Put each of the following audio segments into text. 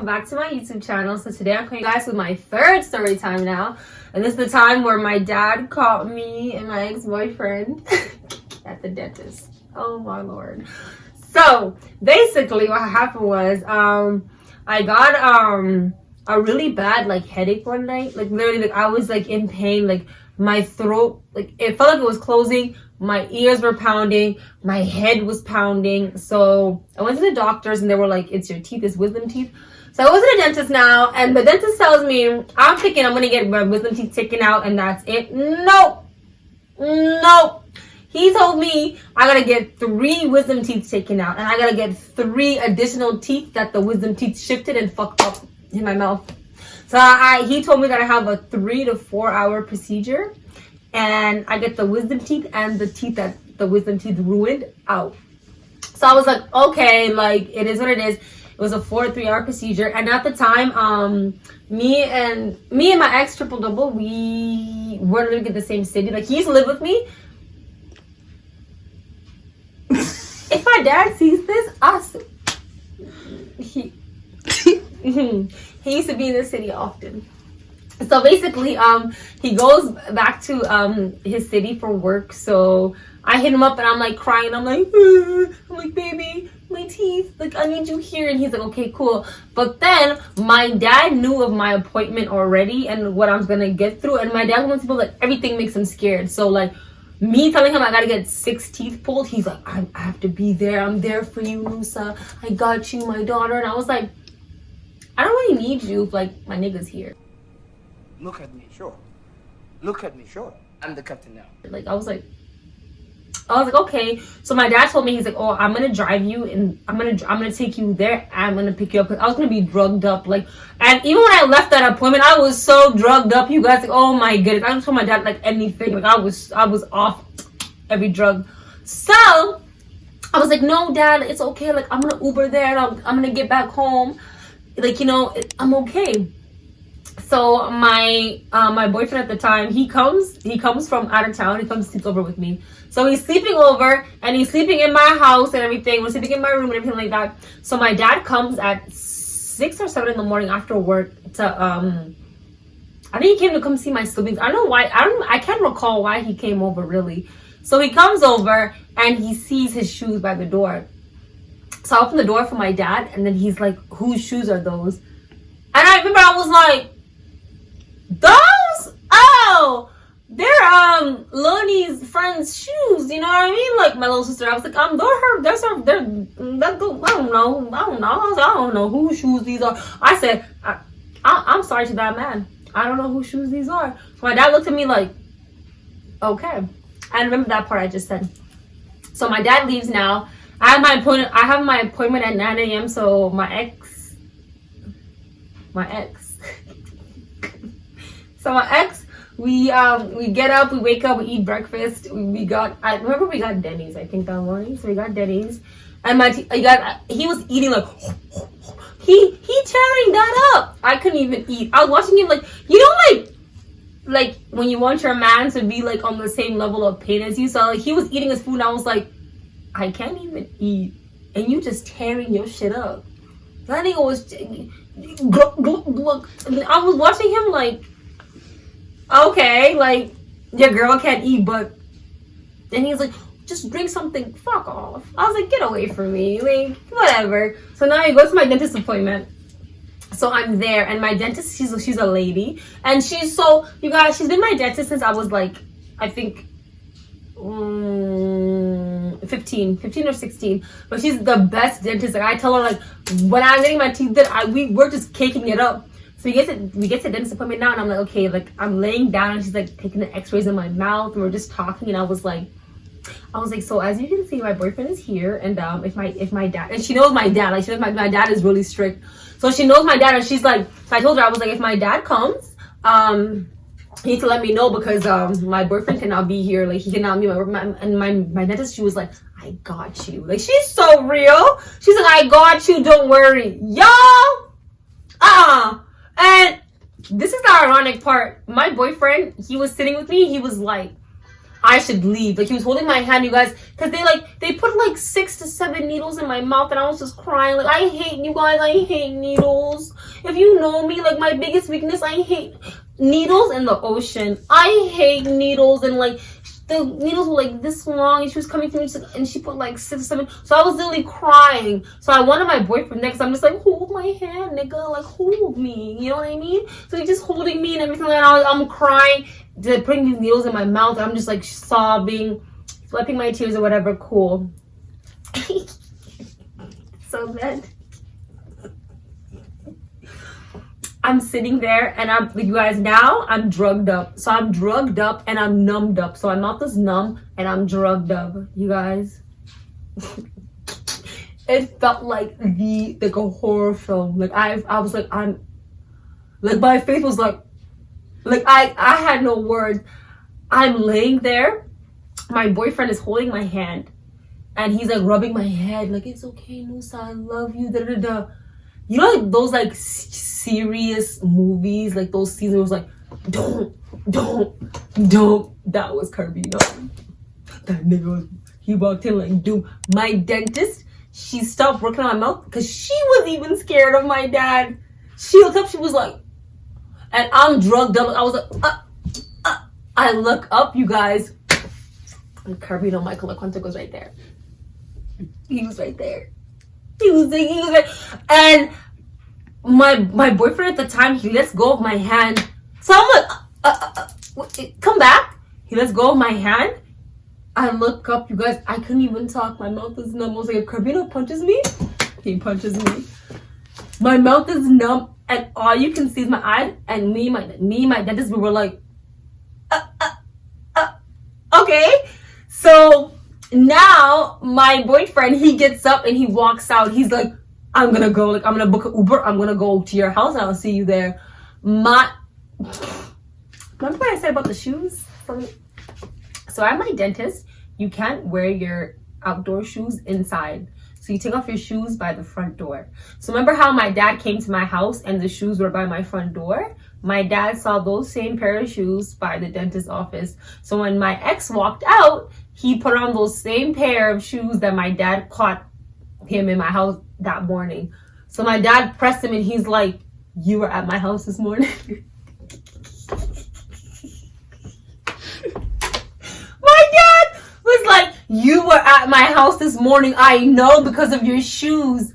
back to my YouTube channel. So today I'm coming guys with my third story time now, and this is the time where my dad caught me and my ex-boyfriend at the dentist. Oh my lord. So basically what happened was I got a really bad like headache one night. Like literally, like I was like in pain, like my throat, like it felt like it was closing, my ears were pounding, my head was pounding. So I went to the doctors and they were like, it's your teeth, it's wisdom teeth. So I was at a dentist now, and the dentist tells me I'm gonna get my wisdom teeth taken out and that's it. Nope. He told me I gotta get 3 wisdom teeth taken out, and I gotta get 3 additional teeth that the wisdom teeth shifted and fucked up in my mouth. So he told me that I have a 3 to 4 hour procedure, and I get the wisdom teeth and the teeth that the wisdom teeth ruined out. So I was like, okay, like it is what it is. It was a 4 to 3 hour procedure, and at the time, me and my ex triple double, we weren't living in the same city. Like he used to live with me. If my dad sees this, he used to be in the city often. So basically, he goes back to his city for work. So I hit him up and I'm like crying. I'm like, baby, my teeth, like I need you here. And he's like, okay, cool. But then my dad knew of my appointment already and what I was gonna get through. And my dad wants people, like everything makes him scared. So like me telling him I gotta get 6 teeth pulled, he's like, I have to be there. I'm there for you, Nusa. I got you, my daughter. And I was like, I don't really need you if like my nigga's here. Look at me, sure. Look at me, sure. I'm the captain now. Like I was like, okay. So my dad told me, he's like, oh, I'm gonna drive you and I'm gonna take you there. I'm gonna pick you up, because I was gonna be drugged up. Like, and even when I left that appointment, I was so drugged up, you guys. Like, oh my goodness, I just told my dad like anything. Like I was off every drug. So I was like, no, Dad, it's okay. Like I'm gonna Uber there and I'm gonna get back home. Like, you know, I'm okay. So my boyfriend at the time, he comes from out of town. He comes to sleep over with me. So he's sleeping over and he's sleeping in my house and everything. We're sleeping in my room and everything like that. So my dad comes at 6 or 7 in the morning after work to I think he came to come see my siblings. I don't know why. I can't recall why he came over really. So he comes over and he sees his shoes by the door. So I open the door for my dad, and then he's like, whose shoes are those? And I remember I was like, those? Oh, they're Lonnie's friend's shoes, you know what I mean? Like my little sister. I was like, they're I don't know whose shoes these are. I said, I'm sorry to that man. I don't know whose shoes these are. So my dad looked at me like, okay. I remember that part I just said. So my dad leaves now. I have my appointment at 9 a.m. So my ex. So my ex, we get up, we wake up, we eat breakfast. I remember we got Denny's, I think, that morning. So we got Denny's, and he was eating like he tearing that up. I couldn't even eat. I was watching him like, you know, like when you want your man to be like on the same level of pain as you. So like he was eating his food and I was like, I can't even eat, and you just tearing your shit up. That nigga was I was watching him like, okay, like your girl can't eat, but then he's like, just drink something, fuck off. I was like, get away from me, like whatever. So now he goes to my dentist appointment. So I'm there, and my dentist, she's a lady, and she's you guys, she's been my dentist since I was like, I think 15 or 16, but she's the best dentist. Like I tell her, like when I'm getting my teeth done, we're just caking it up. So we get to dentist appointment now, and I'm like, okay, like I'm laying down, and she's like taking the x-rays in my mouth, and we're just talking, and I was like, so as you can see, my boyfriend is here, and if my dad, and she knows my dad, like she knows my dad is really strict, so she knows my dad, and she's like, so I told her, I was like, if my dad comes, you need to let me know, because my boyfriend cannot be here, like he cannot be my dentist, she was like, I got you. Like she's so real. She's like, I got you, don't worry, y'all. And this is the ironic part. My boyfriend, he was sitting with me, he was like, I should leave. Like, he was holding my hand, you guys, because they put like 6 to 7 needles in my mouth, and I was just crying. Like, I hate you guys. I hate needles. If you know me, like, my biggest weakness, I hate needles in the ocean. I hate needles, and like the needles were like this long, and she was coming to me, and she put like 6 or 7. So I was literally crying. So I wanted my boyfriend next. I'm just like, hold my hand, nigga. Like, hold me. You know what I mean? So he's just holding me and everything like that. I'm crying. They're putting these needles in my mouth. I'm just like sobbing, wiping my tears or whatever. Cool. So then I'm sitting there, and you guys, now I'm drugged up. So I'm drugged up and I'm numbed up. So my mouth is numb and I'm drugged up, you guys. It felt like a horror film. Like I was like, my face was like I had no words. I'm laying there. My boyfriend is holding my hand, and he's like rubbing my head, like, it's okay, Nusa, I love you, da da da. You know, like those like serious movies, like those scenes where it was like, don't. That was Carbino. That nigga, he walked in like doom. My dentist, she stopped working on my mouth because she was even scared of my dad. She looked up, she was like, and I'm drugged up. I was like, I look up, you guys, and Carbino Michael Aquentok was right there. He was right there. He was right. And my boyfriend at the time, he lets go of my hand. So I'm like, come back. He lets go of my hand. I look up, you guys. I couldn't even talk. My mouth is numb. I was like, if Carbino punches me, he punches me. My mouth is numb, and all you can see is my eyes. And my dentist, we were like, okay. So now my boyfriend, he gets up and he walks out. He's like, I'm gonna go, like, I'm gonna book an Uber, I'm gonna go to your house and I'll see you there. Remember what I said about the shoes? So at my dentist, you can't wear your outdoor shoes inside. So you take off your shoes by the front door. So remember how my dad came to my house and the shoes were by my front door? My dad saw those same pair of shoes by the dentist's office. So when my ex walked out, he put on those same pair of shoes that my dad caught him in my house that morning. So my dad pressed him and he's like, you were at my house this morning? My dad was like, you were at my house this morning. I know, because of your shoes. And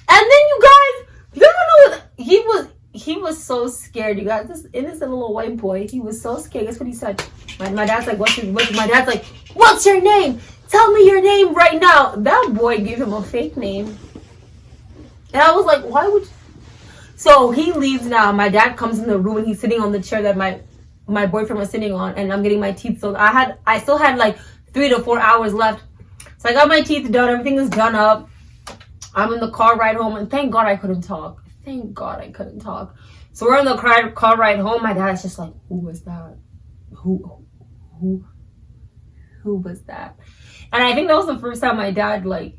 then you guys, you don't know what he was so scared, you guys. This innocent little white boy, he was so scared. Guess what he said? My dad's like, my dad's like, what's your name? Tell me your name right now. That boy gave him a fake name. And I was like, why would you? So he leaves now. My dad comes in the room and he's sitting on the chair that my boyfriend was sitting on, and I'm getting my teeth. So I still had like 3 to 4 hours left. So I got my teeth done. Everything is done up. I'm in the car ride home, and thank God I couldn't talk. Thank God I couldn't talk. So we're in the car ride home. My dad's just like, who was that? Who was that? And I think that was the first time my dad, like,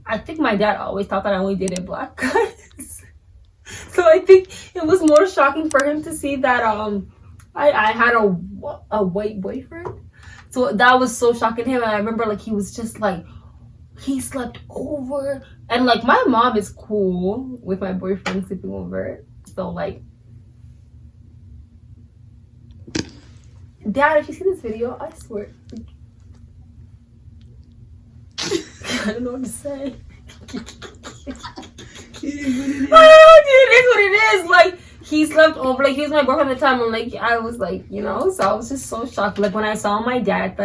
I think my dad always thought that I only dated black guys. So I think it was more shocking for him to see that I had a white boyfriend. So that was so shocking to him. And I remember, like, he was just like, he slept over. And like, my mom is cool with my boyfriend sleeping over. So like, Dad, if you see this video, I swear, I don't know what to say. It is what it is. Like, he slept over. Like, he was my boyfriend at the time. And like, I was like, you know, so I was just so shocked. Like, when I saw my dad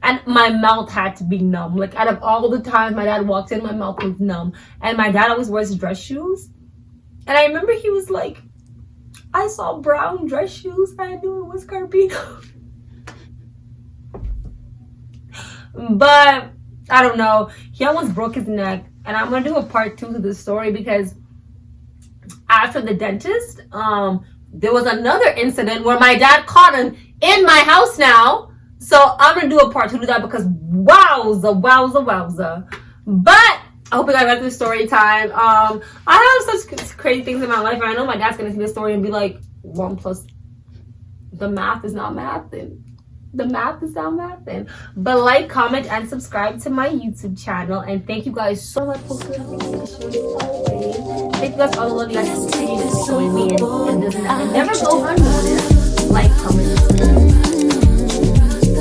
and my mouth had to be numb. Like, out of all the times my dad walked in, my mouth was numb. And my dad always wears dress shoes. And I remember he was like, I saw brown dress shoes. I knew it was Carpino. But I don't know. He almost broke his neck. And I'm going to do a part 2 to this story, because after the dentist, there was another incident where my dad caught him in my house now. So I'm going to do a part 2 to that, because wowza. But I hope you guys got through story time. I have such crazy things in my life. And I know my dad's going to see this story and be like, 1 plus the math is not math. And The math is now mathing. But like, comment, and subscribe to my YouTube channel. And thank you guys so much for tuning in. Thank you guys for all the love you guys continue to show me. And never go unnoticed. Like, comment, subscribe.